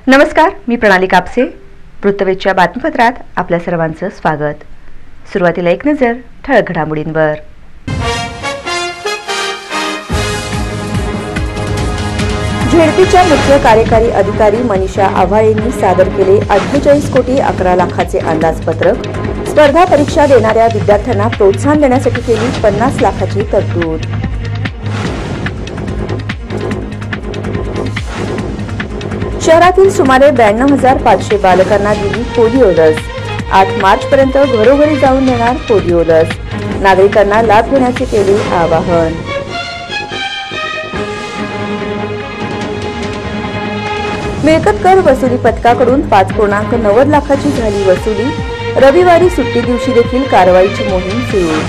नमस्कार, मी प्रणाली कापसे. वृत्तवेधच्या बातमीपत्रात आपल्या सर्वांचं स्वागत. सुरुवातीला एक नजर ठळक घडामोडींवर. झेडपीच्या मुख्य कार्यकारी अधिकारी मनीषा आव्हाळेंनी सादर केले 48 कोटी 11 लाखाचे अंदाजपत्रक. स्पर्धा परीक्षा देणाऱ्या विद्यार्थ्यांना प्रोत्साहन देण्यासाठी केली 50 लाखाची तरतूद. शहरातील सुमारे 92,500 बालकांना दिली पोलिओ लस. 8 मार्चपर्यंत घरोघरी जाऊन देणार पोलिओ लस. नागरिकांना लाभ घेण्याचे केले आवाहन. मिळकत कर वसुली पथकाकडून 5.90 लाखाची झाली वसुली. रविवारी सुट्टी दिवशी देखील कारवाईची मोहीम सुरू.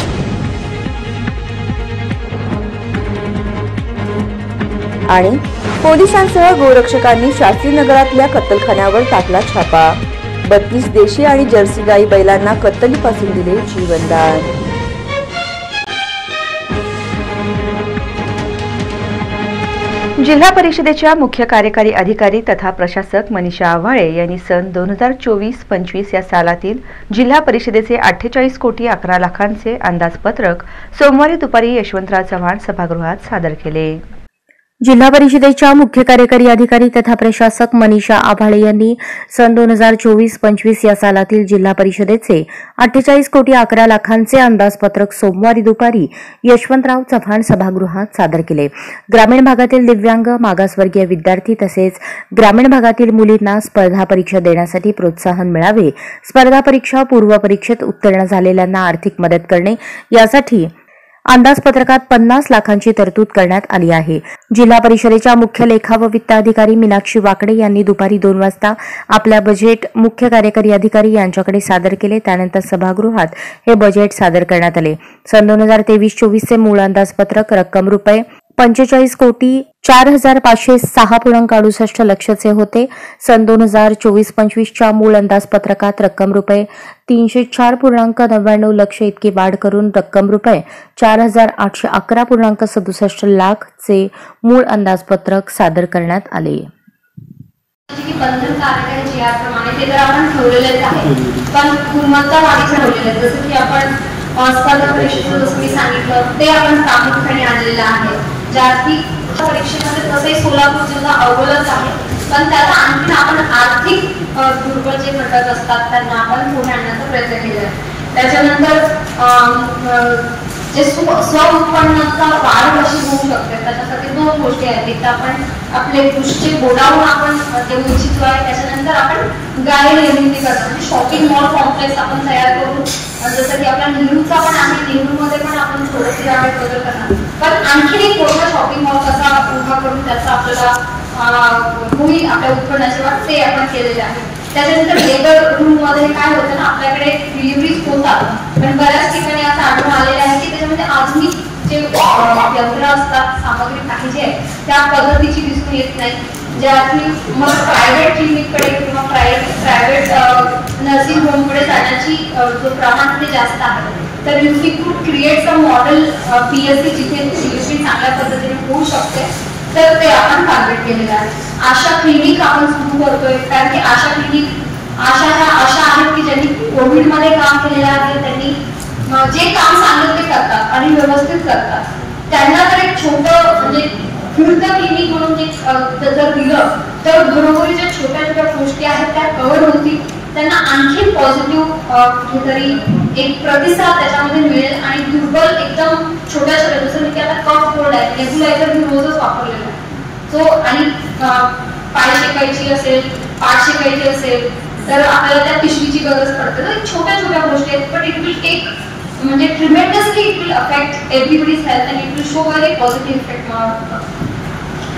आणि पोलिसांसह गोरक्षकांनी शास्त्रीनगरातल्या कत्तलखान्यावर टाकला छापा. 32 देशी आणि जर्सी गाई बैलांना कत्तलीपासून दिले जीवनदान. जिल्हा परिषदेच्या मुख्य कार्यकारी अधिकारी तथा प्रशासक मनीषा आव्हाळे यांनी सन 2024-25 या सालातील जिल्हा परिषदेचे 48 कोटी 11 लाखांचे अंदाजपत्रक सोमवारी दुपारी यशवंतराव चव्हाण सभागृहात सादर केले. जिल्हा परिषदेच्या मुख्य कार्यकारी अधिकारी तथा प्रशासक मनीषा आव्हाळे यांनी सन 2024-25 या सालातील जिल्हा परिषदेचे 48 कोटी 11 लाखांचे अंदाजपत्रक सोमवारी दुपारी यशवंतराव चव्हाण सभागृहात सादर केले. ग्रामीण भागातील दिव्यांग, मागासवर्गीय विद्यार्थी तसेच ग्रामीण भागातील मुलींना स्पर्धा परीक्षा देण्यासाठी प्रोत्साहन मिळावे, स्पर्धा परीक्षा पूर्व परीक्षेत उत्तीर्ण झालेल्यांना आर्थिक मदत करणे यासाठी अंदाजपत्रकात 50 लाखांची तरतूद करण्यात आली आहे. जिल्हा परिषदेच्या मुख्य लेखा व वित्त अधिकारी मीनाक्षी वाकडे यांनी दुपारी 2 वाजता आपल्या बजेट मुख्य कार्यकारी अधिकारी यांच्याकडे सादर केले. त्यानंतर सभागृहात हे बजेट सादर करण्यात आले. सन 2023-24 चे मूळ अंदाजपत्रक रक्कम रुपये 45 कोटी 4,506.68 लक्षाचे होते. सन 2024-25 च्या मूळ अंदाजपत्रकात रक्कम रुपये 304.99 लक्ष इतकी वाढ करून रक्कम रुपये 4,811.67 लाख चे मूळ अंदाजपत्रक सादर करण्यात आले. बंधनकारक जे याप्रमाणे ते तर आपण ठेवलेलेच आहे, पण गुणवत्ता वाढीचं ठेवलेलं आहे. जसं की आपण स्पर्धा परीक्षेचं जसं मी सांगितलं ते आपण प्रामुख्याने आणलेलं आहे. जागतिक परीक्षेमध्ये तसंही सोलापूर जिल्हा अव्वलच आहे, पण त्याला आणखी आपण आर्थिक दुर्बल जे घटक असतात त्यांना आपण पुढे आणण्याचा प्रयत्न केला आहे. त्याच्यानंतर जे स्व उत्पन्नाचा वाढ कशी होऊ शकते त्याच्यासाठी 2 गोष्टी आहेत. एक आपण आपले कृषीचे गोडाऊन आपण देऊ इच्छितो आहे. त्याच्यानंतर आपण गाय निर्मिती करतो, म्हणजे शॉपिंग मॉल कॉम्प्लेक्स आपण तयार करू. जसं की आपला नेहरूचा पण आहे, नेहरूमध्ये पण आपण थोडंसं यावेळी बदल करणार, पण आणखी एक मोठा शॉपिंग मॉल कसा उभा करून त्याचा आपल्याला होईल आपल्या उत्पन्नाची वाढ ते आपण केलेले आहे. त्याच्यानंतर लेबर रूम मध्ये काय होतं ना, आपल्याकडे डिलिव्हरीज होतात, पण बऱ्याच ठिकाणी असं आढळून आलेलं आहे की त्याच्यामध्ये आधुनिक जे यंत्र असतात, सामग्री पाहिजे त्या पद्धतीची दिसून येत नाही. ज्यातून मग प्रायव्हेट क्लिनिककडे किंवा प्रायव्हेट नर्सिंग होमकडे जाण्याची जो प्रमाण ते जास्त आहे. तर यू कुड क्रिएट सम मॉडेल PSC जिथे डिलिव्हरी चांगल्या पद्धतीने होऊ शकते, तर ते आपण टार्गेट केलेलं आहे. आशा क्लिनिक आपण सुरू करतोय, कारण की आशा क्लिनिक अशा आहेत की ज्यांनी कोविडमध्ये काम केलेलं आहे, त्यांनी जे काम सांगितलं ते करतात आणि व्यवस्थित करतात. त्यांना तर एक छोटं म्हणजे फिरतं क्लिनिक म्हणून जर दिलं तर घरोघरी ज्या छोट्या छोट्या गोष्टी आहेत त्या कव्हर होतील. त्यांना आणखी पॉझिटिव्ह कुठेतरी एक प्रतिसाद त्याच्यामध्ये मिळेल आणि दुर्बल एकदम छोट्या छोट्या, जसं की आता कफ कोल्ड आहे, नेबुलायझर मी रोजच वापरलेला आहे. सो आणि पाय शेकायची असेल, पाठ शेकायची असेल तर आपल्याला त्या पिशवीची गरज पडते. तर छोट्या छोट्या गोष्टी आहेत, पण इट विल टेक म्हणजे tremendously it will affect everybody's health and it will show very positive effect.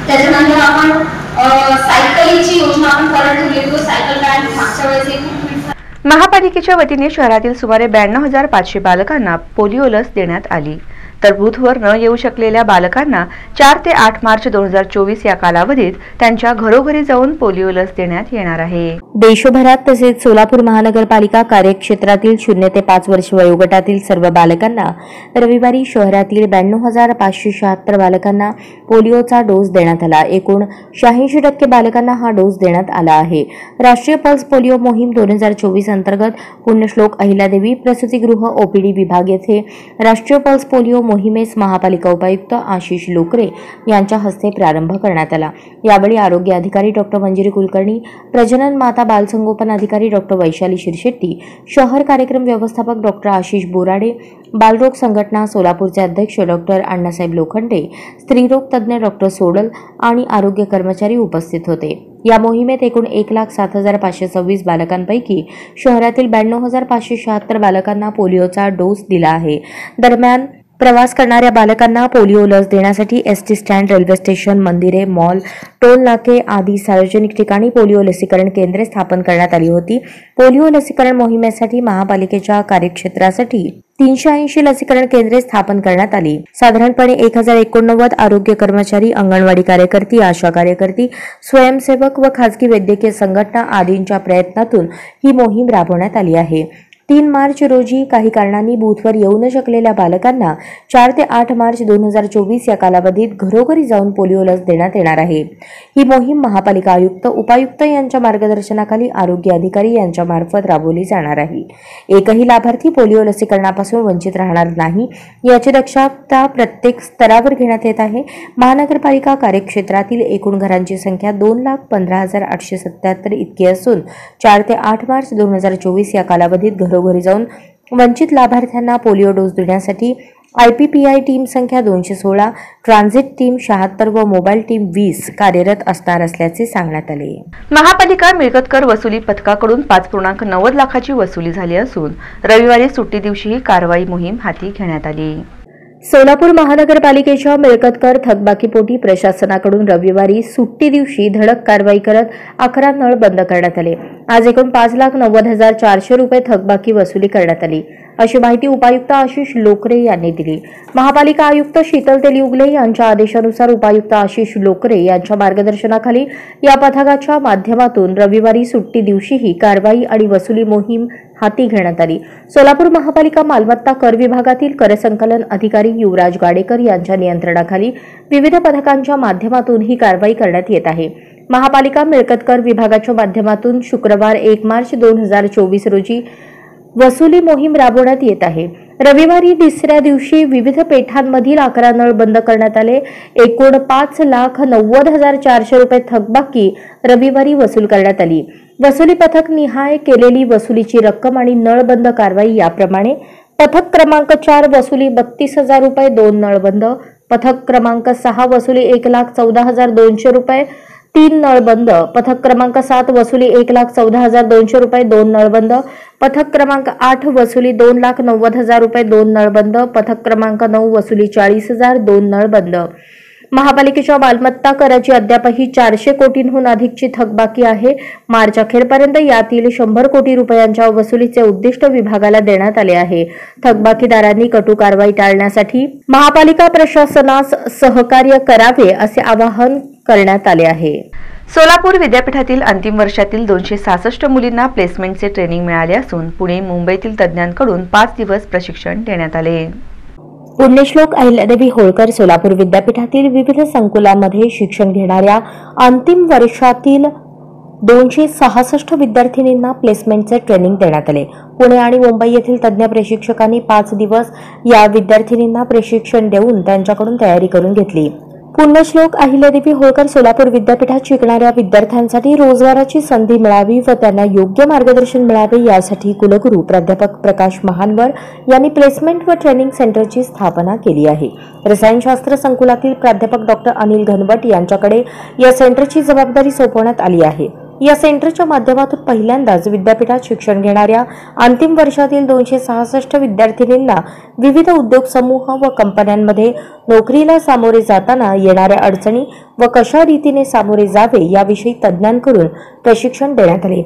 त्याच्यानंतर आपण सायकलिंगची योजना आपण परत ठेवली. तो सायकल बँड मागच्या वेळेस महापालिकेच्या वतीने शहरातील सुमारे 92,500 बालकांना पोलिओ लस देण्यात आली. तर बूथवर न येऊ शकलेल्या बालकांना 4 ते 8 मार्च 2024 या कालावधीत त्यांच्या घरोघरी जाऊन पोलिओ लस देण्यात येणार आहे. देशभरात तसेच सोलापूर महानगरपालिका कार्यक्षेत्रातील 0 ते 5 वर्ष वयोगटातील सर्व बालकांना रविवारी शहरातील 92,576 बालकांना पोलिओचा डोस देण्यात आला. एकूण 86% बालकांना हा डोस देण्यात आला आहे. राष्ट्रीय पल्स पोलिओ मोहीम 2024 अंतर्गत पुण्यश्लोक अहिल्यादेवी प्रसूतीगृह ओपीडी विभाग येथे राष्ट्रीय पल्स पोलिओ मोहिमेस महापालिका उपायुक्त आशिष लोकरे यांच्या हस्ते प्रारंभ करण्यात आला. यावेळी आरोग्य अधिकारी डॉक्टर मंजिरी कुलकर्णी, प्रजनन माता बालसंगोपन अधिकारी डॉक्टर वैशाली शिरशेट्टी, शहर कार्यक्रम व्यवस्थापक डॉक्टर आशिष बोराडे, बालरोग संघटना सोलापूरचे अध्यक्ष डॉक्टर अण्णासाहेब लोखंडे, स्त्रीरोग तज्ज्ञ डॉक्टर सोडल आणि आरोग्य कर्मचारी उपस्थित होते. या मोहिमेत एकूण 1,07,526 बालकांपैकी शहरातील 92,576 बालकांना पोलिओचा डोस दिला आहे. दरम्यान प्रवास करणाऱ्या बालकांना पोलिओ लस देण्यासाठी एसटी स्टँड, रेल्वे स्टेशन, मंदिरे, मॉल, टोल नाके आदी सार्वजनिक ठिकाणी पोलिओ लसीकरण केंद्रे स्थापन करण्यात आली होती. पोलिओ लसीकरण मोहिमेसाठी महापालिकेच्या कार्यक्षेत्रासाठी 380 लसीकरण केंद्रे स्थापन करण्यात आली. साधारणपणे 1,089 आरोग्य कर्मचारी, अंगणवाडी कार्यकर्ती, आशा कार्यकर्ती, स्वयंसेवक व खासगी वैद्यकीय संघटना आदींच्या प्रयत्नातून ही मोहीम राबवण्यात आली आहे. 3 मार्च रोजी काही कारणांनी बूथवर येऊ न शकलेल्या बालकांना 4 ते 8 मार्च 2024 या कालावधीत घरोघरी जाऊन पोलिओ लस देण्यात येणार आहे. ही मोहीम महापालिका आयुक्त, उपायुक्त यांच्या मार्गदर्शनाखाली आरोग्य अधिकारी यांच्या मार्फत राबवली जाणार आहे. एकही लाभार्थी पोलिओ लसीकरणापासून वंचित राहणार नाही याची दक्षता प्रत्येक स्तरावर घेण्यात येत आहे. महानगरपालिका कार्यक्षेत्रातील एकूण घरांची संख्या 2,15,877 इतकी असून 4 ते 8 मार्च 2024 या कालावधीत घरोघरी जाऊन वंचित लाभार्थ्यांना पोलिओ डोस देण्यासाठी IPPI टीम संख्या 216, ट्रान्झिट टीम 76 व मोबाईल टीम 20 कार्यरत असणार असल्याचे सांगण्यात आले. महापालिका मिळकत कर वसुली पथकाकडून 5.90 लाखाची वसुली झाली असून रविवारी सुट्टी दिवशी ही कारवाई मोहीम हाती घेण्यात आली. सोलापूर महानगरपालिकेच्या मिळकत कर थकबाकीपोटी प्रशासनाकडून रविवारी सुट्टी दिवशी धडक कारवाई करत 11 नळ बंद करण्यात आले. आज एकूण 5,90,400 रुपये थकबाकी वसुली करण्यात आली, अशी माहिती उपायुक्त आशिष लोकरे यांनी दिली. महापालिका आयुक्त शीतल तेलिउगले यांच्या आदेशानुसार उपायुक्त आशिष लोकरे यांच्या मार्गदर्शनाखाली या पथकाच्या माध्यमातून रविवारी सुट्टी दिवशीही कारवाई आणि वसुली मोहीम हाती घेण्यात आली. सोलापूर महापालिका मालमत्ता कर विभागातील करसंकलन अधिकारी युवराज गाडेकर यांच्या नियंत्रणाखाली विविध पथकांच्या माध्यमातून ही कारवाई करण्यात येत आहे. महापालिका मिळकत कर विभागाच्या माध्यमातून शुक्रवार 1 मार्च 2024 रोजी वसुली मोहीम राबवण्यात येत आहे. रविवारी तिसऱ्या दिवशी विविध पेठांमधील 11 नळ बंद करण्यात आले. एकूण 5,90,400 रुपये थकबाकी रविवारी वसूल करण्यात आली. वसुली पथक निहाय केलेली वसुलीची रक्कम आणि नळबंद कारवाई याप्रमाणे: पथक क्रमांक 4 वसुली 32,000 रुपये 2 नळबंद. पथक क्रमांक 6 वसुली 1,14,200 रुपये 3 नळबंद. पथक क्रमांक 7 वसुली 1,14,200 रुपये 2 नळबंद. पथक क्रमांक 8 वसुली 2,90,000 रुपये 2 नळबंद. पथक क्रमांक 9 वसुली 40,000 2 नळबंद. महापालिकेच्या मालमत्ता कराची अद्यापही 400 कोटींहून अधिकची थकबाकी आहे. मार्च अखेरपर्यंत यातील 100 कोटी रुपयांच्या वसुलीचे उद्दिष्ट विभागाला देण्यात आले आहे. थकबाकीदारांनी कटू कारवाई टाळण्यासाठी महापालिका प्रशासनास सहकार्य करावे असे आवाहन करण्यात आले आहे. सोलापूर विद्यापीठातील अंतिम वर्षातील 266 मुलींना प्लेसमेंटचे ट्रेनिंग मिळाले असून पुणे मुंबईतील तज्ज्ञांकडून 5 दिवस प्रशिक्षण देण्यात आले. पुण्यश्लोक अहिल्यादेवी होळकर सोलापूर विद्यापीठातील विविध संकुलांमध्ये शिक्षण घेणाऱ्या अंतिम वर्षातील 266 विद्यार्थिनींना प्लेसमेंटचे ट्रेनिंग देण्यात आले. पुणे आणि मुंबई येथील तज्ज्ञ प्रशिक्षकांनी 5 दिवस या विद्यार्थिनींना प्रशिक्षण देऊन त्यांच्याकडून तयारी करून घेतली. पुण्यश्लोक अहिल्यादेवी होळकर सोलापूर विद्यापीठात शिकणाऱ्या विद्यार्थ्यांसाठी रोजगाराची संधी मिळावी व त्यांना योग्य मार्गदर्शन मिळावे यासाठी कुलगुरू प्राध्यापक प्रकाश महानवर यांनी प्लेसमेंट व ट्रेनिंग सेंटरची स्थापना केली आहे. रसायनशास्त्र संकुलातील प्राध्यापक डॉक्टर अनिल घनवट यांच्याकडे या सेंटरची जबाबदारी सोपवण्यात आली आहे. या सेंटरच्या माध्यमातून पहिल्यांदाच विद्यापीठात शिक्षण घेणाऱ्या अंतिम वर्षातील 266 विद्यार्थिनींना विविध उद्योग समूह व कंपन्यांमध्ये नोकरीला सामोरे जाताना येणाऱ्या अडचणी व कशा रीतीने सामोरे जावे याविषयी तज्ज्ञांकडून प्रशिक्षण देण्यात आले.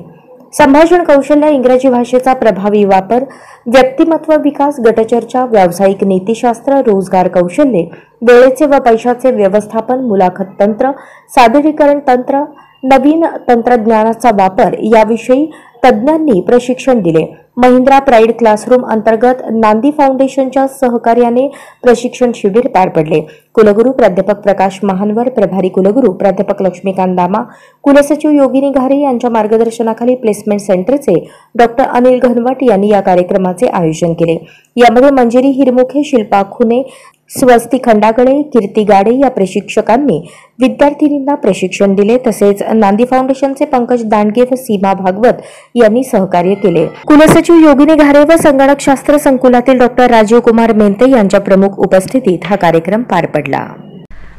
संभाषण कौशल्य, इंग्रजी भाषेचा प्रभावी वापर, व्यक्तिमत्व विकास, गटचर्चा, व्यावसायिक नीतिशास्त्र, रोजगार कौशल्ये, वेळेचे व पैशाचे व्यवस्थापन, मुलाखत तंत्र, सादरीकरण तंत्र, नवीन तंत्रज्ञानाचा वापर याविषयी तज्ज्ञांनी प्रशिक्षण दिले. महिंद्रा प्राईड क्लासरूम अंतर्गत नांदी फाउंडेशनच्या सहकार्याने प्रशिक्षण शिबिर पार पडले. कुलगुरू प्राध्यापक प्रकाश महानवर, प्रभारी कुलगुरू प्राध्यापक लक्ष्मीकांत दामा, कुलसचिव योगिनी घारे यांच्या मार्गदर्शनाखाली प्लेसमेंट सेंटरचे डॉ. अनिल घनवट यांनी या कार्यक्रमाचे आयोजन केले. यामध्ये मंजिरी हिरमुखे, शिल्पा खुने, स्वस्ती खंडागळे, कीर्ती गाडे या प्रशिक्षकांनी विद्यार्थिनींना प्रशिक्षण दिले. तसेच नांदी फाउंडेशनचे पंकज दांडगे व सीमा भागवत यांनी सहकार्य केले. कुलसचिव योगिनी घारे व संगणकशास्त्र संकुलातील डॉ. राजीव कुमार मेंते यांच्या प्रमुख उपस्थितीत हा कार्यक्रम पार पडला.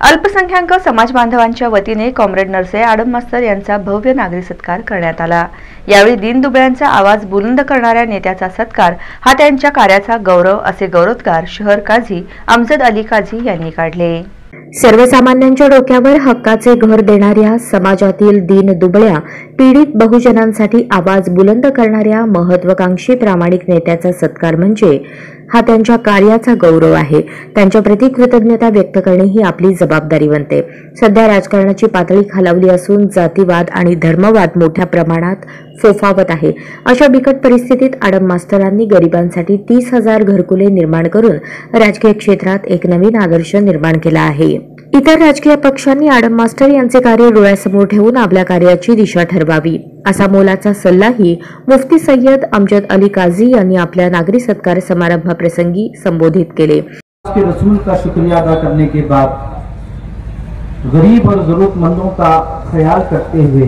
अल्पसंख्याक समाज बांधवांच्या वतीने कॉम्रेड नरसे आडम मास्तर यांचा भव्य नागरी सत्कार करण्यात आला. यावेळी दीनदुबळ्यांचा आवाज बुलंद करणाऱ्या नेत्याचा सत्कार हा त्यांच्या कार्याचा गौरव असे गौरवोद्गार शहर काझी अमजद अली काझी यांनी काढले. सर्वसामान्यांच्या डोक्यावर हक्काचे घर देणाऱ्या, समाजातील दीन दुबळ्या पीडित बहुजनांसाठी आवाज बुलंद करणाऱ्या महत्वाकांक्षी प्रामाणिक नेत्याचा सत्कार म्हणजे हा त्यांच्या कार्याचा गौरव आहे. त्यांच्याप्रती कृतज्ञता व्यक्त करणे ही आपली जबाबदारी बनते. सध्या राजकारणाची पातळी खालावली असून जातीवाद आणि धर्मवाद मोठ्या प्रमाणात फोफावत आहे. अशा बिकट परिस्थितीत आडम मास्तरांनी गरिबांसाठी 30,000 घरकुले निर्माण करून राजकीय क्षेत्रात एक नवीन आदर्श निर्माण केला आहे. इतर राजकीय पक्षांनी आडम मास्टर यांचे कार्य डोळ्यासमोर ठेवून आपल्या कार्याची दिशा ठरवावी असा मोलाचा सल्लाही मुफ्ती सय्यद अमजद अली काझी यांनी आपल्या नागरी सत्कार समारंभाप्रसंगी संबोधित केले. के रसूल का शुक्रिया अदा करने के बाद गरीब और जरूरतमंदों का ख्याल करते हुए,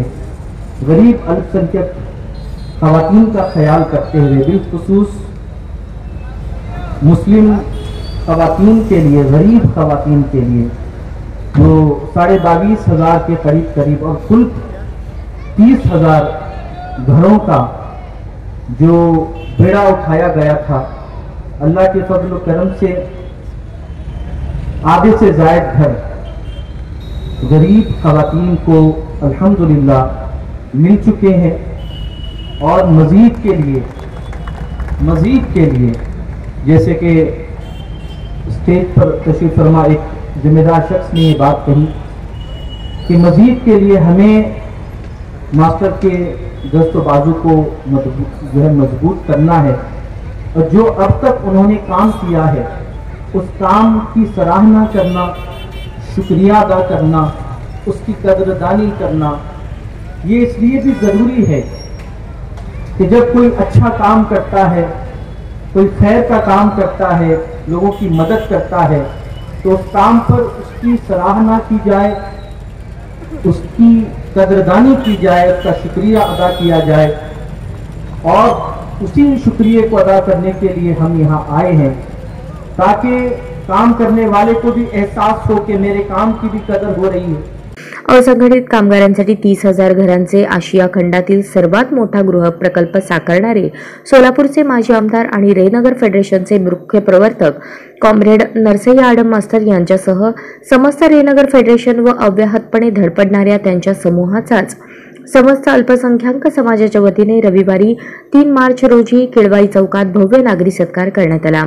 गरीब अल्पसंख्यक खवातीन का ख्याल करते हुए, बिलखुसूस मुस्लिम खवातीन के लिए, गरीब खवातीन के लिए जो 22,500 के करीब और कुल 30,000 घरों का जो बेड़ा उठाया गया था, अल्लाह के फजल करम से आधे से जायद घर गरीब खवातीन को अल्हम्दुलिल्लाह मिल चुके हैं. और मजीद के लिए जैसे कि स्टेज पर तशरीफ फरमा एक जिम्मेदार शख्स ने ये बात कही कि मजीद के लिए हमें मास्टर के दस्त बाजू को मजबूत करना है. और जो अब तक उन्होंने काम किया है उस काम की सराहना करना, शुक्रिया अदा करना, उसकी कदरदानी करना, ये इसलिए भी ज़रूरी है कि जब कोई अच्छा काम करता है, कोई खैर का काम करता है, लोगों की मदद करता है, तो उस काम पर उसकी सराहना की जाए, उसकी कदरदानी की जाए, उसका शुक्रिया अदा किया जाए. और उसी शुक्रिया को अदा करने के लिए हम यहाँ आए हैं ताकि काम करने वाले को भी एहसास हो कि मेरे काम की भी कदर हो रही है. असंघटित कामगारांसाठी 30,000 घरांचे आशिया खंडातील सर्वात मोठा गृह प्रकल्प साकारणारे सोलापूरचे माजी आमदार आणि रेनगर फेडरेशनचे मुख्य प्रवर्तक कॉम्रेड नरसय्या आडम मास्तर यांच्यासह समस्त रेनगर फेडरेशन व अव्याहतपणे धडपडणाऱ्या त्यांच्या समूहाचाच समस्त अल्पसंख्याक समाजाच्या वतीने रविवारी 3 मार्च रोजी केळवाई चौकात भव्य नागरी सत्कार करण्यात आला.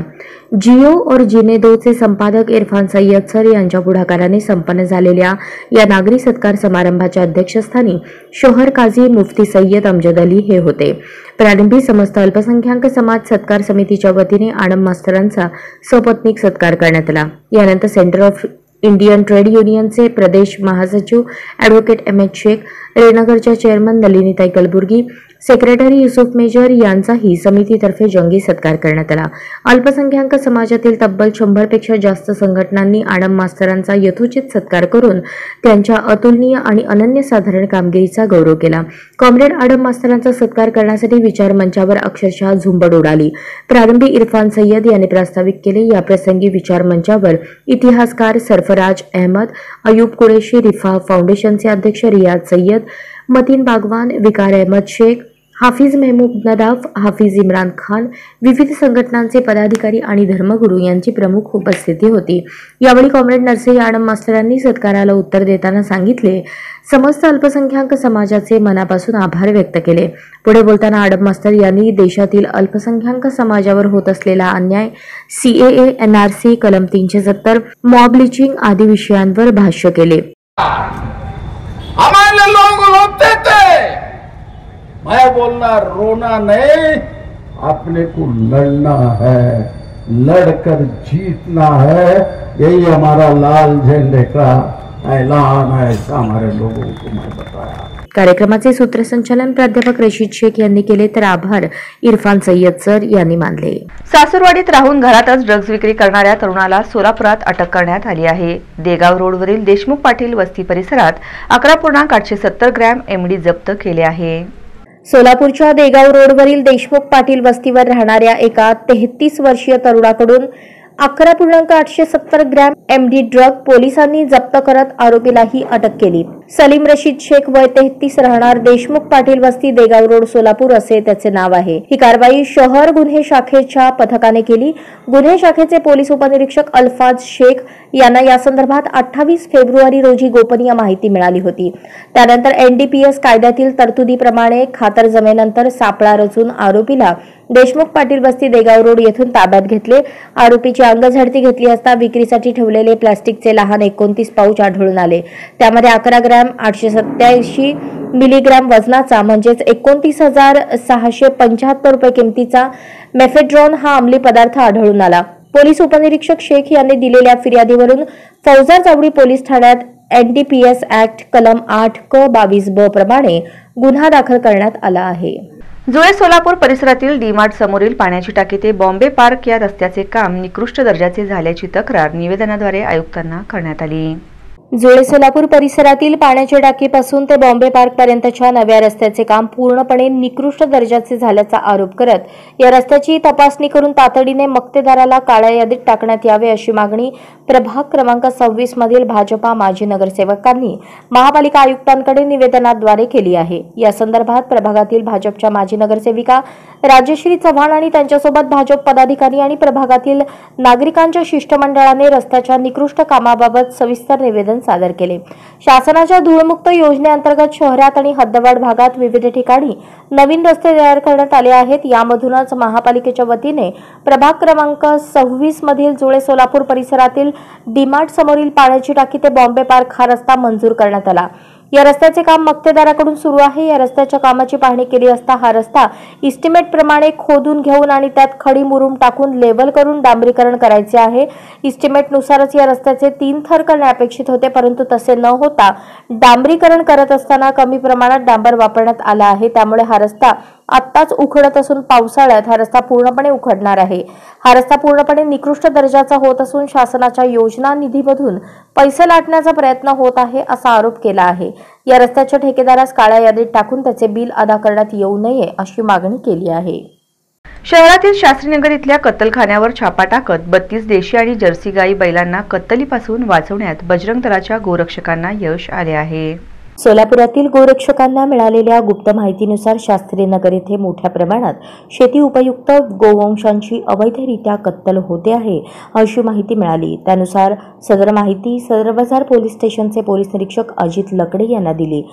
जिओ और जीने दोचे संपादक इरफान सय्यद सर यांच्या पुढाकाराने संपन्न झालेल्या या नागरी सत्कार समारंभाच्या अध्यक्षस्थानी शहर काझी मुफ्ती सय्यद अमजद अली हे होते. प्रारंभी समस्त अल्पसंख्याक समाज सत्कार समितीच्या वतीने आडम मास्तरांचा सपत्नीक सत्कार करण्यात आला. यानंतर सेंटर ऑफ इंडियन ट्रेड युनियनचे प्रदेश महासचिव ॲडव्होकेट एम.एच. शेख, रेनगरच्या chairman Nalinitai Kalburgi, secretary Yusuf major यांचाही समितीतर्फे जंगी सत्कार करण्यात आला. अल्पसंख्याक समाजातील तब्बल 100 पेक्षा जास्त संघटनांनी आडम मास्तरांचा यथोचित सत्कार करून त्यांच्या अतुलनीय आणि अनन्यसाधारण कामगिरीचा गौरव केला. कॉम्रेड आडम मास्तरांचा सत्कार करण्यासाठी विचार मंचावर अक्षरशः झुंबड उडाली. प्रारंभी इरफान सय्यद यांनी प्रास्ताविक केले. या प्रसंगी विचार मंचावर इतिहासकार सरफराज अहमद, अयूब कुरेशी, रिफा फाउंडेशनचे अध्यक्ष रियाज सय्यद, मतीन बागवान, विकार अहमद शेख, हाफिज मेहमूद नदाफ, हाफिज इम्रान खान, विविध संघटनांचे पदाधिकारी आणि धर्मगुरू यांची प्रमुख उपस्थिती होती। यावेळी कॉम्रेड नरसई आडम मास्तरांनी सत्काराला उत्तर देताना सांगितले, समस्त अल्पसंख्याक समाजाचे मनापासून आभार व्यक्त केले। पुढे बोलताना आडम मास्तर यांनी देशातील अल्पसंख्याक समाजावर होत असलेला अन्याय, CAA, NRC, कलम 370, मॉब लिचिंग आदी विषयांवर भाष्य केले। हमारे लोग रोते थे, मैं बोलना रोना नहीं, अपने को लड़ना है, लड़कर जीतना है, यही हमारा लाल झंडे का ऐलान है, ऐसा हमारे लोगों को मैं बताया। कार्यक्रमाचे सूत्रसंचालन प्राध्यापक रशीद शेख यांनी केले तर आभार इरफान सय्यद सर यांनी मानले। सासूरवाडीत राहून घरातच ड्रग्ज विक्री करणाऱ्या तरुणाला सोलापुरात अटक करण्यात आली आहे। देगाव रोडवरील देशमुख पाटील वस्ती परिसरात 11.870 ग्रॅम MD जप्त केले आहे। सोलापूरच्या देगाव रोडवरील देशमुख पाटील वस्तीवर राहणाऱ्या एका 33 वर्षीय तरुणाकडून 11.870 ग्रॅम MD ड्रग पोलिसांनी जप्त करत आरोपीलाही अटक केली। सलीम रशीद शेख वय 33 राहणार देशमुख पाटील वस्ती देगाव रोड सोलापूर असे त्याचे नाव आहे। ही कारवाई शहर गुन्हे शाखेच्या पथकाने केली। गुन्हे शाखेचे पोलीस उपनिरीक्षक अल्फाज शेख यांना या संदर्भात 28 फेब्रुवारी रोजी गोपनीय माहिती मिळाली होती। त्यानंतर NDPS कायद्यातील तरतुदीप्रमाणे खातर जमेनंतर सापळा रचून आरोपीला देशमुख पाटील वस्ती देगाव रोड येथून ताब्यात घेतले। आरोपीची अंगझडती घेतली असता विक्रीसाठी ठेवलेले प्लास्टिकचे लहान 29 पाऊच आढळून आले। त्यामध्ये 11.887 मिलीग्रॅम वजनाचा म्हणजेच 29,675 रुपये किमतीचा मेफेड्रॉन हा अंमली पदार्थ आढळून आला। पोलीस उपनिरीक्षक शेख यांनी दिलेल्या फिर्यादीवरून फौजदार चावडी पोलीस ठाण्यात NDPS ऍक्ट कलम 8(क)22(ब) प्रमाणे गुन्हा दाखल करण्यात आला आहे। जुळे सोलापूर परिसरातील डीमार्ट समोरील पाण्याची टाकी ते बॉम्बे पार्क या रस्त्याचे काम निकृष्ट दर्जाचे झाल्याची तक्रार निवेदनाद्वारे आयुक्तांना करण्यात आली। जुळे सोलापूर परिसरातील पाण्याच्या टाकीपासून ते बॉम्बे पार्क पर्यंतच्या नव्या रस्त्याचे काम पूर्णपणे निकृष्ट दर्जाचे झाल्याचा आरोप करत या रस्त्याची तपासणी करून तातडीने मक्तेदाराला काळ्या यादीत टाकण्यात यावे अशी मागणी प्रभाग क्रमांक 26 मधील भाजपा माजी नगरसेवकांनी महापालिका आयुक्तांकडे निवेदनाद्वारे केली आहे। या संदर्भात प्रभागातील भाजपच्या माजी नगरसेविका राजश्री चव्हाण आणि त्यांच्यासोबत भाजप पदाधिकारी आणि प्रभागातील नागरिकांच्या शिष्टमंडळाने रस्त्याच्या निकृष्ट कामाबाबत सविस्तर निवेदन सादर केले। शासनाच्या धूळमुक्त योजनेअंतर्गत शहरात आणि हद्दवाढ भागात विविध ठिकाणी नवीन रस्ते तयार करण्यात आले आहेत। यामधूनच महापालिकेच्या वतीने प्रभाग क्रमांक 26 मधील जुळे सोलापूर परिसरातील डीमार्ट समोरील पाण्याची टाकी ते बॉम्बे पार्क हा रस्ता मंजूर करण्यात आला। या रस्त्याचे काम मक्तेदाराकडून सुरू आहे। या रस्त्याच्या कामाची पाहणी केली असता हा रस्ता इस्टिमेट प्रमाणे खोदून घेऊन आणि त्यात खडी मुरुम टाकून लेवल करून डांबरीकरण करायचे आहे। इस्टिमेट नुसारच या रस्त्याचे 3 थर करणे अपेक्षित होते, परंतु तसे न होता डांबरीकरण करत असताना कमी प्रमाणात डांबर वापरण्यात आला आहे। त्यामुळे हा रस्ता आत्ताच उखडत असून पावसाळ्यात हा रस्ता पूर्णपणे उखडणार आहे। हा रस्ता पूर्णपणे निकृष्ट दर्जाचा होत असून शासनाच्या योजना निधीमधून पैसे लाटण्याचा प्रयत्न होत आहे असा आरोप केला आहे। या रस्त्याच्या ठेकेदारास काळ्या यादीत टाकून त्याचे बिल अदा करण्यात येऊ नये अशी मागणी केली आहे। शहरातील शास्त्रीनगर इथल्या कत्तलखान्यावर छापा टाकत 32 देशी आणि जर्सी गाई बैलांना कत्तलीपासून वाचवण्यात बजरंग दलाच्या गोरक्षकांना यश आले आहे। सोलापुरातील गोरक्षकांना मिळालेल्या गुप्त माहितीनुसार शास्त्रीनगर येथे मोठ्या प्रमाणात शेती उपयुक्त गोवंशांची अवैधरित्या कत्तल होते आहे अशी माहिती मिळाली। त्यानुसार सदर माहिती सदर बाजार पोलीस स्टेशनचे पोलीस निरीक्षक अजित लकडे यांना दिली।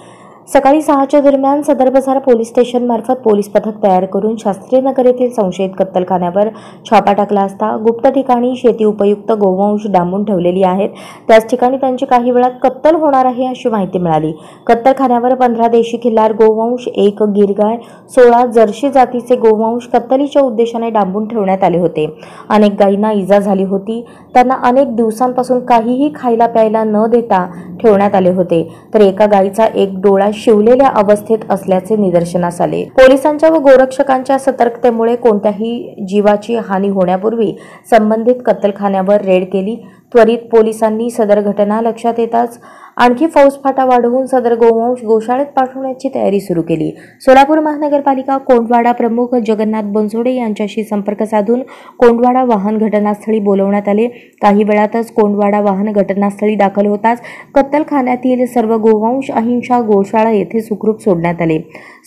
सकाळी 6च्या दरम्यान सदर बाजार पोलीस स्टेशन मार्फत पोलीस पथक तयार करून शास्त्रीनगर येथील संशयित कत्तलखान्यावर छापा टाकला असता गुप्त ठिकाणी शेती उपयुक्त गोवंश डांबून ठेवलेली आहेत। त्याच ठिकाणी त्यांची काही वेळात कत्तल होणार आहे अशी माहिती मिळाली। कत्तलखान्यावर 15 देशी खिल्लार गोवंश, 1 गिरगाय, 16 जर्सी जातीचे गोवंश कत्तलीच्या उद्देशाने डांबून ठेवण्यात आले होते। अनेक गायींना इजा झाली होती, त्यांना अनेक दिवसांपासून काहीही खायला प्यायला न देता ठेवण्यात आले होते। तर एका गायीचा एक डोळा शिवलेल्या अवस्थेत असल्याचे निदर्शनास आले। पोलिसांच्या व गोरक्षकांच्या सतर्कतेमुळे कोणत्याही जीवाची हानी होण्यापूर्वी संबंधित कत्तलखान्यावर रेड केली। त्वरित पोलिसांनी सदर घटना लक्षात येताच आणखी फौजफाटा वाढवून सदर गोवंश गोशाळेत पाठवण्याची तयारी सुरू केली। सोलापूर महानगरपालिका कोंडवाडा प्रमुख जगन्नाथ बनसोडे यांच्याशी संपर्क साधून कोंडवाडा वाहन घटनास्थळी बोलवण्यात आले। काही वेळातच कोंडवाडा वाहन घटनास्थळी दाखल होताच कत्तलखान्यातील सर्व गोवंश अहिंसा गोशाळा येथे सुखरूप सोडण्यात आले।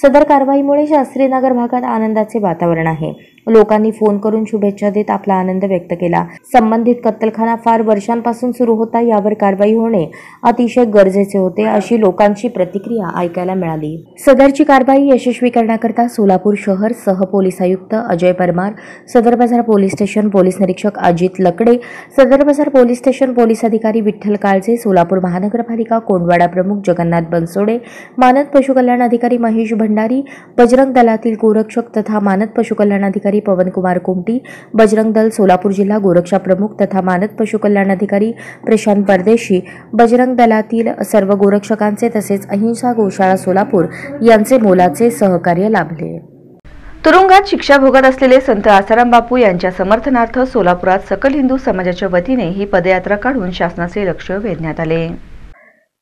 सदर कारवाईमुळे शास्त्रीनगर भागात आनंदाचे वातावरण आहे। लोकांनी फोन करून शुभेच्छा देत आपला आनंद व्यक्त केला। संबंधित कत्तलखाना फार वर्षांपासून सुरू होता, यावर कारवाई होणे अतिशय गरजेचे होते, अशी लोकांची प्रतिक्रिया ऐकायला मिळाली। सदरची कारवाई यशस्वी करण्याकरता सोलापूर शहर सह पोलीस आयुक्त अजय परमार, सदर बाजार पोलीस स्टेशन पोलीस निरीक्षक अजित लकडे, सदर बाजार पोलीस स्टेशन पोलीस अधिकारी विठ्ठल काळजे, सोलापूर महानगरपालिका कोंडवाडा प्रमुख जगन्नाथ बनसोडे, मानद पशुकल्याण अधिकारी महेश भंडारी, बजरंग दलातील गोरक्षक तथा मानद पशुकल्याण अधिकारी पवन कुमार कोमटी, बजरंग दल सोलापूर जिल्हा गोरक्षा प्रमुख तथा मानद पशुकल्याण अधिकारी प्रशांत परदेशी, बजरंग दलातील सर्व गोरक्षकांचे तसेच अहिंसा गोशाळा सोलापूर यांचे मोलाचे सहकार्य लाभले। तुरुंगात शिक्षा भोगत असलेले संत आसाराम बापू यांच्या समर्थनार्थ सोलापुरात सकल हिंदू समाजाच्या वतीने ही पदयात्रा काढून शासनाचे लक्ष वेधण्यात आले।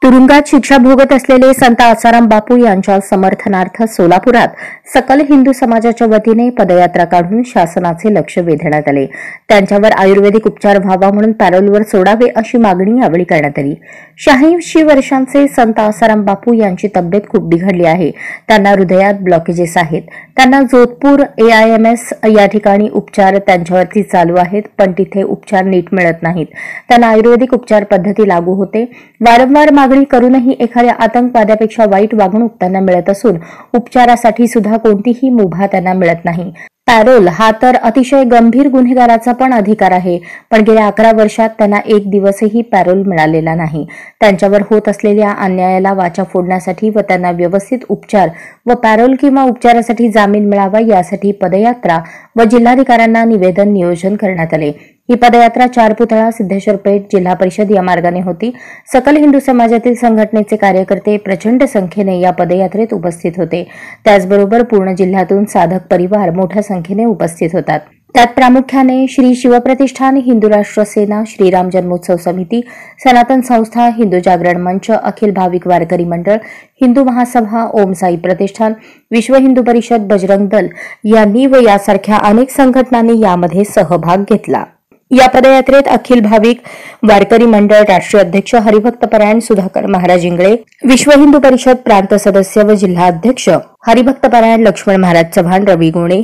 तुरुंगात शिक्षा भोगत असलेले संत आसाराम बापू यांच्या समर्थनार्थ सोलापुरात सकल हिंदू समाजाच्या वतीने पदयात्रा काढून शासनाचे लक्ष वेधण्यात आले। त्यांच्यावर आयुर्वेदिक उपचार व्हावा म्हणून पॅरोलवर सोडावे अशी मागणी यावेळी करण्यात आली। 86 वर्षांचे संत आसाराम बापू यांची तब्येत खूप बिघडली आहे। त्यांना हृदयात ब्लॉकेजेस आहेत। त्यांना जोधपूर AIMS या ठिकाणी उपचार त्यांच्यावरती चालू आहेत, पण तिथे उपचार नीट मिळत नाहीत। त्यांना आयुर्वेदिक उपचार पद्धती लागू होते। वारंवार मागणी करूनही एखाद्या आतंकवाद्यापेक्षा वाईट वागणूक त्यांना मिळत असून उपचारासाठी सुद्धा कोणतीही मुभा त्यांना मिळत नाही। पॅरोल हा तर अतिशय गंभीर गुन्हेगाराचा पण अधिकार आहे, पण गेल्या 11 वर्षात त्यांना एक दिवसही पॅरोल मिळालेला नाही। त्यांच्यावर होत असलेल्या अन्यायाला वाचा फोडण्यासाठी व त्यांना व्यवस्थित उपचार व पॅरोल किंवा उपचारासाठी जामीन मिळावा यासाठी पदयात्रा व जिल्हाधिकाऱ्यांना निवेदन नियोजन करण्यात आले। ही पदयात्रा 4 पुतळा सिद्धेश्वर पेठ जिल्हा परिषद या मार्गाने होती। सकल हिंदू समाजातील संघटनेचे कार्यकर्ते प्रचंड संख्येने या पदयात्रेत उपस्थित होते। त्याचबरोबर पूर्ण जिल्ह्यातून साधक परिवार मोठ्या संख्येने उपस्थित होतात। त्यात प्रामुख्याने श्री शिवप्रतिष्ठान, हिंदू राष्ट्र सेना, श्रीराम जन्मोत्सव समिती, सनातन संस्था, हिंदू जागरण मंच, अखिल भाविक वारकरी मंडळ, हिंदू महासभा, ओम साई प्रतिष्ठान, विश्व हिंदू परिषद, बजरंग दल यांनी व यासारख्या अनेक संघटनांनी यामध्ये सहभाग घेतला। या पदयात्रेत अखिल भाविक वारकरी मंडळ राष्ट्रीय अध्यक्ष हरिभक्तपरायण सुधाकर महाराज इंगळे, विश्व हिंदू परिषद प्रांत सदस्य व जिल्हा अध्यक्ष हरिभक्तपरायण लक्ष्मण महाराज चव्हाण, रवी गुणे,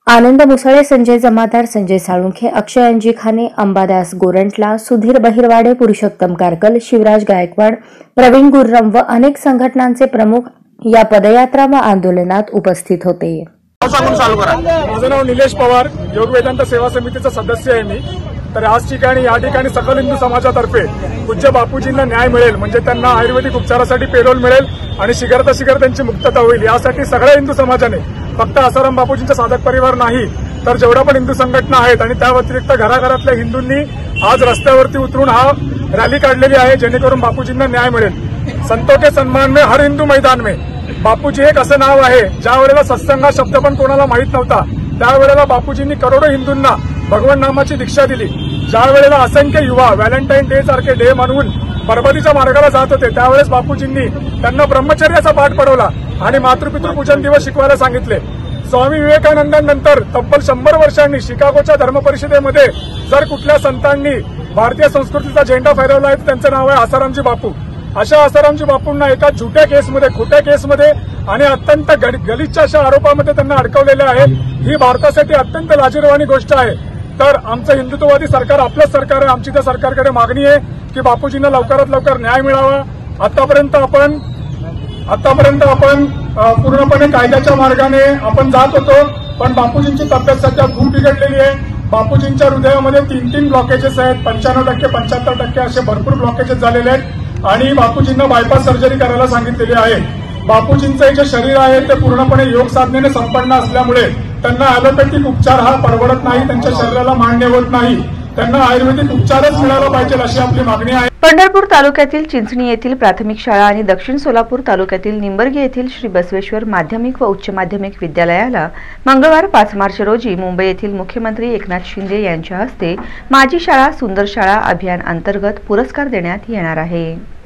आनंद मुसळे, संजय जमादार, संजय साळुंखे, अक्षय अंजिखाने, अंबादास गोरंटला, सुधीर बहिरवाडे, पुरुषोत्तम कारकल, शिवराज गायकवाड, प्रवीण गुर्रम व अनेक संघटनांचे प्रमुख या पदयात्रा व आंदोलनात उपस्थित होते। माझं नाव निलेश पवार, योग वेदांत सेवा समितीचा सदस्य आहे मी। तर आज या ठिकाणी सकल हिंदू समाजातर्फे पूज्य बापूजींना न्याय मिळेल, म्हणजे त्यांना आयुर्वेदिक उपचारासाठी पेरोल मिळेल आणि शीघ्र त्यांची मुक्तता होईल, यासाठी सगळ्या हिंदू समाजाने, फक्त आसाराम बापूजींचा साधक परिवार नाही तर जेवढा पण हिंदू संघटना आहेत आणि त्या व्यतिरिक्त घराघरातल्या हिंदूंनी आज रस्त्यावरती उतरून हा रॅली काढलेली आहे, जेणेकरून बापूजींना न्याय मिळेल। संतों के सम्मान में हर हिंदू मैदान में बापूजी एक असं नाव आहे, ज्या वेळेला सत्संग हा शब्द पण कोणाला माहित नव्हता त्यावेळेला बापूजींनी करोडो हिंदूंना भगवान नामाची दीक्षा दिली। ज्या वेळेला असंख्य युवा व्हॅलेंटाईन डे सारखे डे म्हणून बरबरीच्या मार्गाला जात होते, त्यावेळेस बापूजींनी त्यांना ब्रह्मचर्याचा पाठ पडवला आणि मातृपितृपूजन दिवस शिकवायला सांगितले। स्वामी विवेकानंदांनंतर तब्बल 100 वर्षांनी शिकागोच्या धर्म परिषदेमध्ये जर कुठल्या संतांनी भारतीय संस्कृतीचा झेंडा फहरवला आहे तर त्यांचं नाव आहे आसारामजी बापू। अशा आसारामजी बापूंना एका झुट्या केसमध्ये, खोट्या केसमध्ये आणि अत्यंत गलिच्छ अशा आरोपामध्ये त्यांना अडकवलेले आहे। ही भारतासाठी अत्यंत लाजिरवाणी गोष्ट आहे। तर आमचं हिंदुत्ववादी सरकार आपलंच सरकार आहे। आमची त्या सरकारकडे मागणी आहे की बापूजींना लवकरात लवकर न्याय मिळावा। आतापर्यंत आपण पूर्णपणे कायद्याच्या मार्गाने आपण जात होतो, पण बापूजींची तब्येत सध्या खूप बिघडलेली आहे। बापूजींच्या हृदयामध्ये 3 ब्लॉकेजेस आहेत, 95%, 75% असे भरपूर ब्लॉकेजेस झालेले आहेत आणि बापूजींना बायपास सर्जरी करायला सांगितलेली आहे। बापूजींचं जे शरीर आहे ते पूर्णपणे योग साधनेने संपन्न असल्यामुळे त्यांना ॲलोपॅथिक उपचार हा परवडत नाही, त्यांच्या शरीराला मान्य होत नाही। त्यांना आयुर्वेदिक उपचारच मिळाला पाहिजे अशी आपली मागणी आहे. पंढरपूर तालुक्यातील चिंचणी येथील प्राथमिक शाळा आणि दक्षिण सोलापूर तालुक्यातील निंबर्गी येथील श्री बसवेश्वर माध्यमिक व उच्च माध्यमिक विद्यालयाला मंगळवार 5 मार्च रोजी मुंबई येथील मुख्यमंत्री एकनाथ शिंदे यांच्या हस्ते माझी शाळा सुंदर शाळा अभियान अंतर्गत पुरस्कार देण्यात येणार आहे.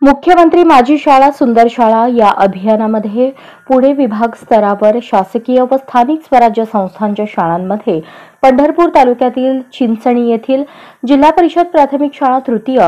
मुख्यमंत्री माझी शाळा सुंदर शाळा या अभियानामध्ये पुणे विभाग स्तरावर शासकीय व स्थानिक स्वराज्य संस्थांच्या शाळांमध्ये पंढरपूर तालुक्यातील चिंचणी येथील जिल्हा परिषद प्राथमिक शाळा तृतीय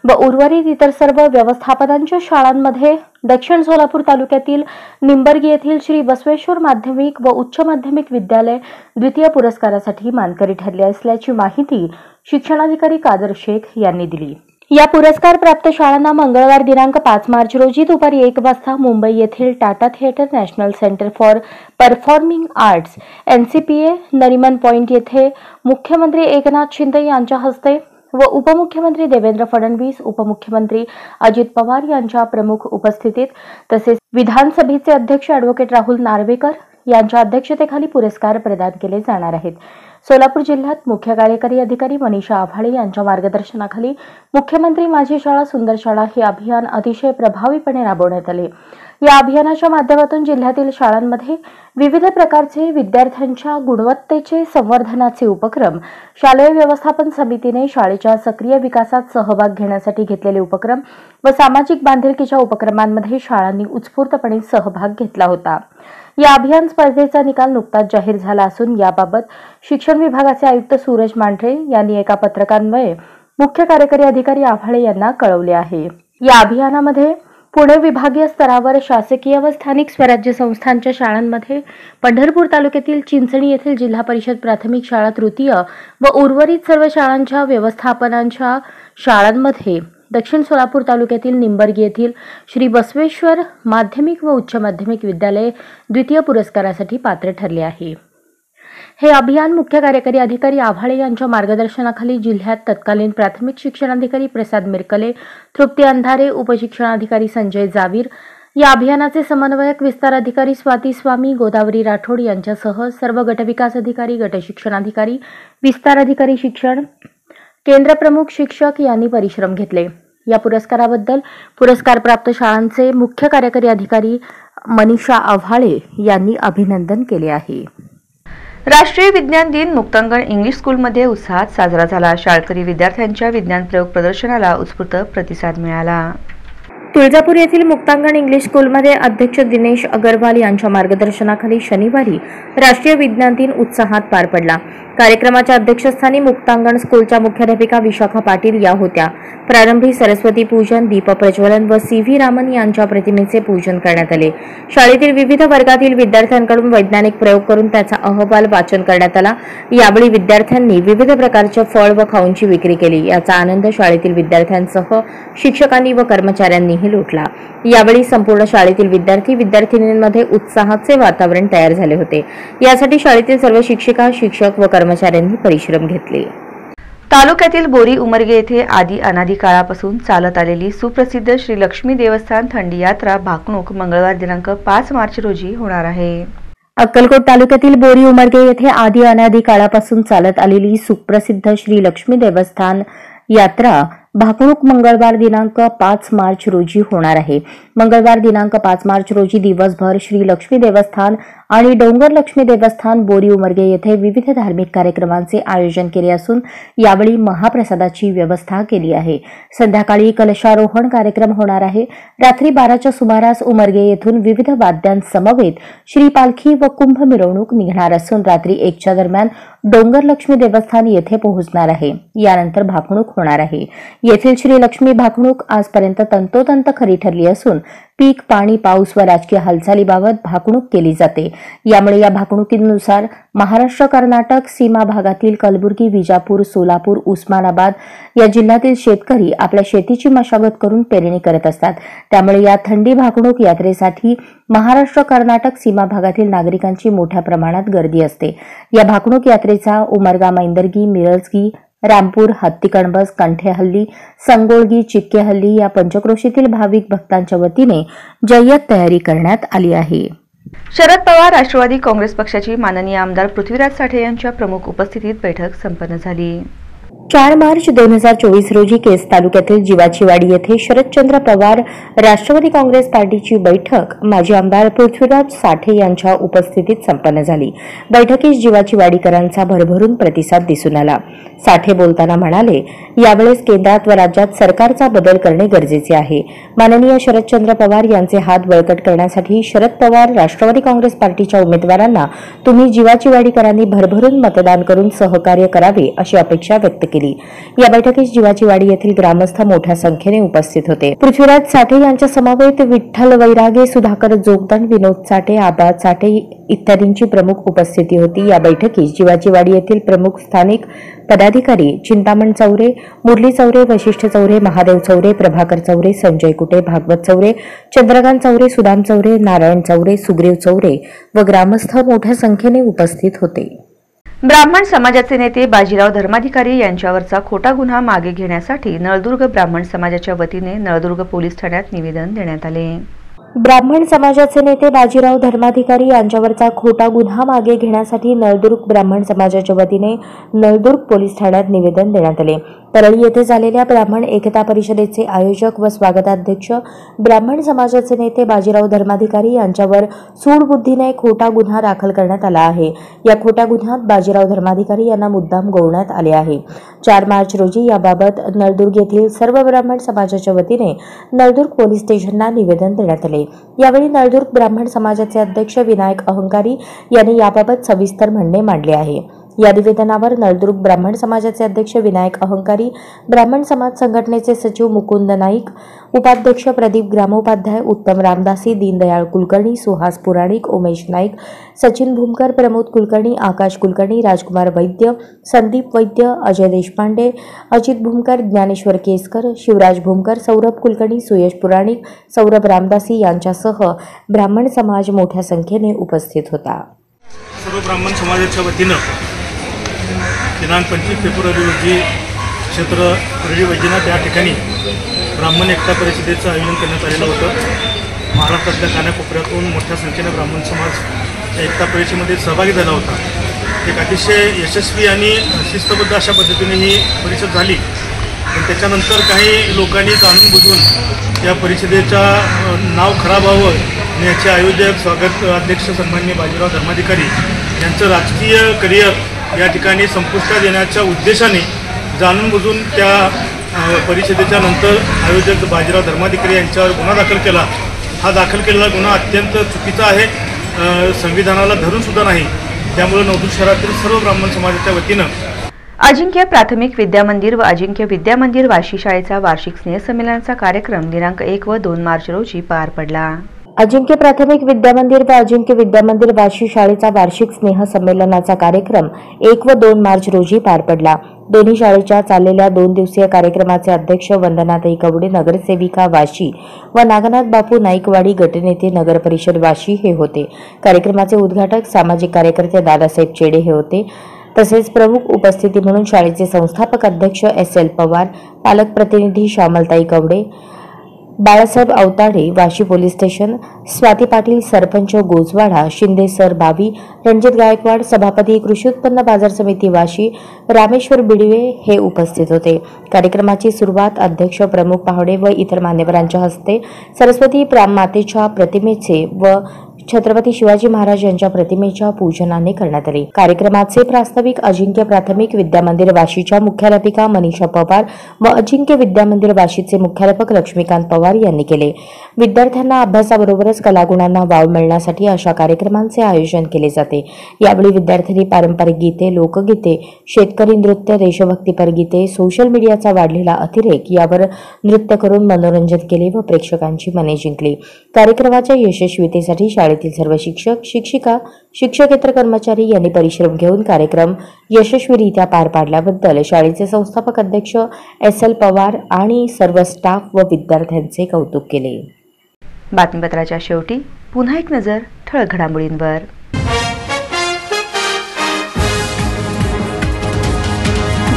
व उर्वरित इतर सर्व व्यवस्थापनांच्या शाळांमध्ये दक्षिण सोलापूर तालुक्यातील निंबर्गी येथील श्री बसवेश्वर माध्यमिक व उच्च माध्यमिक विद्यालय द्वितीय पुरस्कारासाठी मानकरी ठरले असल्याची माहिती शिक्षणाधिकारी कादर शेख यांनी दिली. या पुरस्कार प्राप्त शाळांना मंगळवार दिनांक 5 मार्च रोजी दुपारी 1 वाजता मुंबई येथील Tata theatre national centre for performing arts NCPA Nariman point येथे मुख्यमंत्री एकनाथ शिंदे यांच्या हस्ते व उपमुख्यमंत्री देवेंद्र फडणवीस, उपमुख्यमंत्री अजित पवार यांच्या प्रमुख उपस्थितीत तसेच विधानसभेचे अध्यक्ष ॲडव्होकेट राहुल नार्वेकर यांच्या अध्यक्षतेखाली पुरस्कार प्रदान केले जाणार आहेत. सोलापूर जिल्ह्यात मुख्य कार्यकारी अधिकारी मनीषा आभाळे यांच्या मार्गदर्शनाखाली मुख्यमंत्री माझी शाळा सुंदर शाळा हे अभियान अतिशय प्रभावीपणे राबवण्यात आले. या अभियानाच्या माध्यमातून जिल्ह्यातील शाळांमध्ये विविध प्रकारचे विद्यार्थ्यांच्या गुणवत्तेचे संवर्धनाचे उपक्रम, शालेय व्यवस्थापन समितीने शाळेच्या सक्रिय विकासात सहभाग घेण्यासाठी घेतलेले उपक्रम व सामाजिक बांधिलकीच्या उपक्रमांमध्ये शाळांनी उत्स्फूर्तपणे सहभाग घेतला होता. या अभियान स्पर्धेचा निकाल नुकताच जाहीर झाला असून याबाबत शिक्षण विभागाचे आयुक्त सूरज मांढरे यांनी एका पत्रकान्वये मुख्य कार्यकारी अधिकारी आभाळे यांना कळवले आहे. या अभियानामध्ये पुणे विभागीय स्तरावर शासकीय व स्थानिक स्वराज्य संस्थांच्या शाळांमध्ये पंढरपूर तालुक्यातील चिंचणी येथील जिल्हा परिषद प्राथमिक शाळा तृतीय व उर्वरित सर्व शाळांच्या व्यवस्थापनांच्या शाळांमध्ये दक्षिण सोलापूर तालुक्यातील निंबर्गी येथील श्री बसवेश्वर माध्यमिक व उच्च माध्यमिक विद्यालय द्वितीय पुरस्कारासाठी पात्र ठरले आहे. हे अभियान मुख्य कार्यकारी अधिकारी आभाळे यांच्या मार्गदर्शनाखाली जिल्ह्यात तत्कालीन प्राथमिक शिक्षणाधिकारी प्रसाद मिरकले, तृप्ती अंधारे, उपशिक्षणाधिकारी संजय जावीर, या अभियानाचे समन्वयक विस्तार अधिकारी स्वाती स्वामी, गोदावरी राठोड यांच्यासह सर्व गटविकास अधिकारी, गटशिक्षणाधिकारी, विस्तार अधिकारी शिक्षण, केंद्र प्रमुख शिक्षक यांनी परिश्रम घेतले. या पुरस्काराबद्दल पुरस्कार प्राप्त शाळांचे मुख्य कार्यकारी अधिकारी मनीषा आभाळे यांनी अभिनंदन केले आहे. राष्ट्रीय विज्ञान दिन मुक्तांगण इंग्लिश स्कूलमध्ये उत्साहात साजरा झाला. शाळकरी विद्यार्थ्यांच्या विज्ञान प्रयोग प्रदर्शनाला उत्स्फूर्त प्रतिसाद मिळाला. तुळजापूर येथील मुक्तांगण इंग्लिश स्कूलमध्ये अध्यक्ष दिनेश अगरवाल यांच्या मार्गदर्शनाखाली शनिवारी राष्ट्रीय विज्ञान दिन उत्साहात पार पडला. कार्यक्रमाच्या अध्यक्षस्थानी मुक्तांगण स्कूलच्या मुख्याध्यापिका विशाखा पाटील या होत्या. प्रारंभी सरस्वती पूजन, दीप प्रज्वलन व CV रामन यांच्या प्रतिमेचे पूजन करण्यात आले. शाळेतील विविध वर्गातील विद्यार्थ्यांकडून वैज्ञानिक प्रयोग करून त्याचा अहवाल वाचन करण्यात आला. यावेळी विद्यार्थ्यांनी विविध प्रकारचे फळ व खाऊंची विक्री केली. याचा आनंद शाळेतील विद्यार्थ्यांसह शिक्षकांनी व कर्मचाऱ्यांनीही लुटला. यावेळी संपूर्ण शाळेतील विद्यार्थी विद्यार्थिनींमध्ये उत्साहाचे वातावरण तयार झाले होते. यासाठी शाळेतील सर्व शिक्षिका, शिक्षक व कर्मचाऱ्यांनी परिश्रम घेतले. तालुक्यातील बोरी उमरगे येथे आदी अनादी काळापासून चालत आलेली सुप्रसिद्ध श्री लक्ष्मी देवस्थान थंडी यात्रा भाकणूक मंगळवार दिनांक 5 मार्च रोजी होणार आहे. अक्कलकोट तालुक्यातील बोरी उमरगे येथे आदी अनादी काळापासून चालत आलेली सुप्रसिद्ध श्री लक्ष्मी देवस्थान यात्रा भाकणूक मंगळवार दिनांक 5 मार्च रोजी होणार आहे. मंगळवार दिनांक 5 मार्च रोजी दिवसभर श्री लक्ष्मी देवस्थान आणि डोंगर लक्ष्मी देवस्थान बोरी उमरगे येथे विविध धार्मिक कार्यक्रमांचे आयोजन केले असून यावेळी महाप्रसादाची व्यवस्था केली आहे. संध्याकाळी कलशारोहण कार्यक्रम होणार आहे. रात्री 12च्या सुमारास उमरगे येथून विविध वाद्यांसमवेत श्री पालखी व कुंभ मिरवणूक निघणार असून रात्री 1च्या दरम्यान डोंगर लक्ष्मी देवस्थान येथे पोहोचणार आहे. यानंतर भाकणूक होणार आहे. येथील श्री लक्ष्मी भाकणूक आजपर्यंत तंतोतंत खरी ठरली असून पीक, पाणी, पाऊस व राजकीय हालचालीबाबत भाकणूक केली जाते. यामुळे या भाकणुकीनुसार महाराष्ट्र कर्नाटक सीमा भागातील कलबुर्गी, विजापूर, सोलापूर, उस्मानाबाद या जिल्ह्यातील शेतकरी आपल्या शेतीची मशागत करून पेरणी करत असतात. त्यामुळे या थंडी भाकणूक यात्रेसाठी महाराष्ट्र कर्नाटक सीमा भागातील नागरिकांची मोठ्या प्रमाणात गर्दी असते. या भाकणूक यात्रेचा उमरगा, मैंदर्गी, मिरजगी, रामपूर, हत्तीकणबस, कंठेहल्ली, संगोळगी, चिक्केहल्ली या पंचक्रोशीतील भाविक भक्तांच्या वतीने जय्यत तयारी करण्यात आली आहे. शरद पवार राष्ट्रवादी काँग्रेस पक्षाची माननीय आमदार पृथ्वीराज साठे यांच्या प्रमुख उपस्थितीत बैठक संपन्न झाली. 4 मार्च 2024 रोजी केस तालुक्यातील जिवाचीवाडी येथे शरदचंद्र पवार राष्ट्रवादी काँग्रेस पार्टीची बैठक माजी आमदार पृथ्वीराज साठे यांच्या उपस्थितीत संपन्न झाली। बैठकीस जिवाचीवाडीकरांचा भरभरून प्रतिसाद दिसून आला। साठे बोलताना म्हणाले, यावेळेस केंद्रात व राज्यात सरकारचा बदल करणे गरजेचे आहे। माननीय शरदचंद्र पवार यांचे हात बळकट करण्यासाठी शरद पवार राष्ट्रवादी काँग्रेस पार्टीच्या उमेदवारांना तुम्ही जिवाचीवाडीकरांनी भरभरून मतदान करून सहकार्य करावे अशी अपेक्षा व्यक्त केली। या बैठकीस जिवाचीवाडी येथील ग्रामस्थ मोठ्या संख्येने उपस्थित होते। पृथ्वीराज साठे यांच्या समवेत विठ्ठल वैरागे, सुधाकर जोगदंड, विनोद साठे, आबा साठे इत्यादींची प्रमुख उपस्थिती होती। या बैठकीस जिवाचीवाडी येथील प्रमुख स्थानिक पदाधिकारी चिंतामण चौरे, मुरली चौरे, वशिष्ठ चौरे, महादेव चौरे, प्रभाकर चौरे, संजय कुटे, भागवत चौरे, चंद्रकांत चौरे, सुदाम चौरे, नारायण चौरे, सुग्रीव चौरे व ग्रामस्थ मोठ्या संख्येने उपस्थित होते। ब्राह्मण समाजाचे नेते बाजीराव धर्माधिकारी यांच्यावरचा खोटा गुन्हा मागे घेण्यासाठी नळदुर्ग ब्राह्मण समाजाच्या वतीने नळदुर्ग पोलीस ठाण्यात निवेदन देण्यात आले। ब्राह्मण समाजाचे नेते बाजीराव धर्माधिकारी यांच्यावरचा खोटा गुन्हा मागे घेण्यासाठी नळदुर्ग ब्राह्मण समाजाच्या वतीने नळदुर्ग पोलीस ठाण्यात निवेदन देण्यात आले। परळी येथे झालेल्या ब्राह्मण एकता परिषदेचे आयोजक व स्वागताध्यक्ष ब्राह्मण समाजाचे नेते बाजीराव धर्माधिकारी यांच्यावर सूडबुद्धीने खोटा गुन्हा दाखल करण्यात आला आहे। या खोट्या गुन्ह्यात बाजीराव धर्माधिकारी यांना मुद्दाम गोवण्यात आले आहे। 4 मार्च रोजी याबाबत नळदुर्ग येथील सर्व ब्राह्मण समाजाच्या वतीने नळदुर्ग पोलीस स्टेशनला निवेदन देण्यात आले। यावेळी नळदुर्ग ब्राह्मण समाजाचे अध्यक्ष विनायक अहंकारी यांनी याबाबत सविस्तर म्हणणे मांडले आहे। या निवेदनावर नळदुर्ग ब्राह्मण समाजाचे अध्यक्ष विनायक अहंकारी, ब्राह्मण समाज संघटनेचे सचिव मुकुंद नाईक, उपाध्यक्ष प्रदीप ग्रामोपाध्याय, उत्तम रामदासी, दीनदयाळ कुलकर्णी, सुहास पुराणिक, उमेश नाईक, सचिन भूमकर, प्रमोद कुलकर्णी, आकाश कुलकर्णी, राजकुमार वैद्य, संदीप वैद्य, अजय देशपांडे, अजित भूमकर, ज्ञानेश्वर केसकर, शिवराज भूमकर, सौरभ कुलकर्णी, सुयश पुराणिक, सौरभ रामदासी यांच्यासह ब्राह्मण समाज मोठ्या संख्येने उपस्थित होता। सर्व ब्राह्मण समाजाच्या वतीनं दिनांक 25 फेब्रुवारी रोजी क्षेत्र परळी वैजनाथ या ठिकाणी ब्राह्मण एकता परिषदेचं आयोजन करण्यात आलेलं होतं। महाराष्ट्रातल्या कानाकोपऱ्यातून मोठ्या संख्येने ब्राह्मण समाज या एकता परिषदेमध्ये सहभागी झाला होता। एक अतिशय यशस्वी आणि शिस्तबद्ध अशा पद्धतीने ही परिषद झाली, पण त्याच्यानंतर काही लोकांनी जाणून बुजून या परिषदेचं नाव खराब व्हावं आणि याचे आयोजक स्वागत अध्यक्ष सन्माननीय बाजीराव धर्माधिकारी यांचं राजकीय करिअर या ठिकाणी संपुष्टात येण्याच्या उद्देशाने जाणून बुजून त्या परिषदेच्या नंतर आयोजक बाजीराव धर्माधिकारी यांच्यावर गुन्हा दाखल केला। हा दाखल केलेला गुन्हा अत्यंत चुकीचा आहे, संविधानाला धरून सुद्धा नाही। त्यामुळे नळदुर्ग शहरातील सर्व ब्राह्मण समाजाच्या वतीनं अजिंक्य प्राथमिक विद्यामंदिर व अजिंक्य विद्यामंदिर वाशी शाळेचा वार्षिक स्नेहसंमेलनाचा कार्यक्रम दिनांक 1 व 2 मार्च रोजी पार पडला। अजिंक्य प्राथमिक विद्यामंदिर व अजिंक्य विद्यामंदिर वाशी शाळेचा वार्षिक स्नेह संमेलनाचा कार्यक्रम 1 व 2 मार्च रोजी पार पडला। दोन्ही शाळेच्या चाललेल्या 2 दिवसीय कार्यक्रमाचे अध्यक्ष वंदनाताई कवडे, नगरसेविका वाशी व नागनाथ बापू नाईकवाडी गटनेते नगर परिषद वाशी हे होते। कार्यक्रमाचे उद्घाटक सामाजिक कार्यकर्ते दादासाहेब चेडे हे होते। तसेच प्रमुख उपस्थिती म्हणून शाळेचे संस्थापक अध्यक्ष SL पवार, पालक प्रतिनिधी Shyamaltai Kawade, Balasaheb Awtade Vashi police station, Swati Patil sarpanch Gojwada, Shinde sir Bavi, Ranjit Gaikwad सभापती कृषी उत्पन्न बाजार समिती वाशी, रामेश्वर बिडवे हे उपस्थित होते। कार्यक्रमाची सुरुवात अध्यक्ष, प्रमुख पाहुणे व इतर मान्यवरांच्या हस्ते सरस्वती मातेच्या प्रतिमेचे व छत्रपती शिवाजी महाराज यांच्या प्रतिमेच्या पूजनाने करण्यात आले। कार्यक्रमाचे प्रास्ताविक अजिंक्य प्राथमिक विद्यामंदिर वाशीच्या मुख्याध्यापिका मनीषा पवार व अजिंक्य विद्यामंदिर वाशीचे मुख्याध्यापक लक्ष्मीकांत पवार यांनी केले। विद्यार्थ्यांना अभ्यासाबरोबरच कलागुणांना वाव मिळण्यासाठी अशा कार्यक्रमांचे आयोजन केले जाते। यावेळी विद्यार्थ्यांनी पारंपरिक गीते, लोकगीते, शेतकरी नृत्य, देशभक्तीपर गीते, सोशल मीडियाचा वाढलेला अतिरेक यावर नृत्य करून मनोरंजन केले व प्रेक्षकांची मने जिंकली। कार्यक्रमाच्या यशस्वीतेसाठी शाळेतील सर्व शिक्षक, शिक्षिका, शिक्षकेतर कर्मचारी यांनी परिश्रम घेऊन कार्यक्रम यशस्वीरित्या पार पाडल्याबद्दल शाळेचे संस्थापक अध्यक्ष SL पवार आणि सर्व स्टाफ व विद्यार्थ्यांचे कौतुक केले। बातमीपत्राच्या शेवटी पुन्हा एक नजर ठळक घडामोडींवर।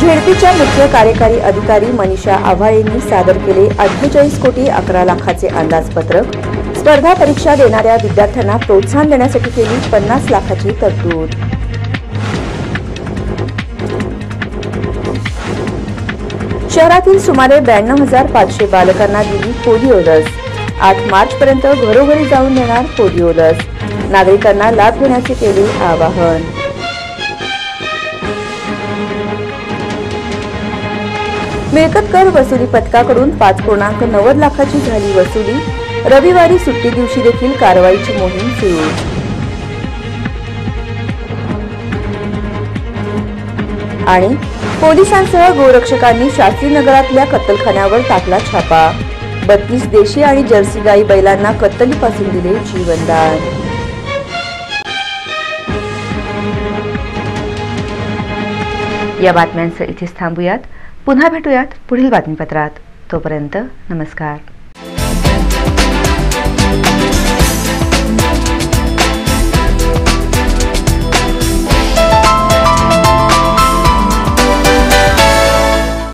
झेडपीच्या मुख्य कार्यकारी अधिकारी मनीषा आव्हाळेंनी सादर केले 48 कोटी 11 लाखाचे अंदाजपत्रक। स्पर्धा परीक्षा देणाऱ्या विद्यार्थ्यांना प्रोत्साहन देण्यासाठी केली 50 लाखाची तरतूद। शहरातील सुमारे 92,500 बालकांना दिली पोलिओ लस. 8 मार्चपर्यंत घरोघरी जाऊन देणार पोलिओ लस. नागरिकांना लाभ घेण्याचे केले आवाहन. मिळकत कर वसुली पथकाकडून 5.90 लाखाची झाली वसुली. रविवारी सुट्टी दिवशी देखील कारवाईची मोहीम सुरू. आणि पोलिसांसह गोरक्षकांनी शास्त्रीनगरातल्या कत्तलखान्यावर टाकला छापा. 32 देशी आणि जर्सी गाई बैलांना कत्तलीपासून दिले जीवनदान. या बातम्यांचं इथेच थांबूयात. पुन्हा भेटूयात पुढील बातमीपत्रात. तोपर्यंत नमस्कार.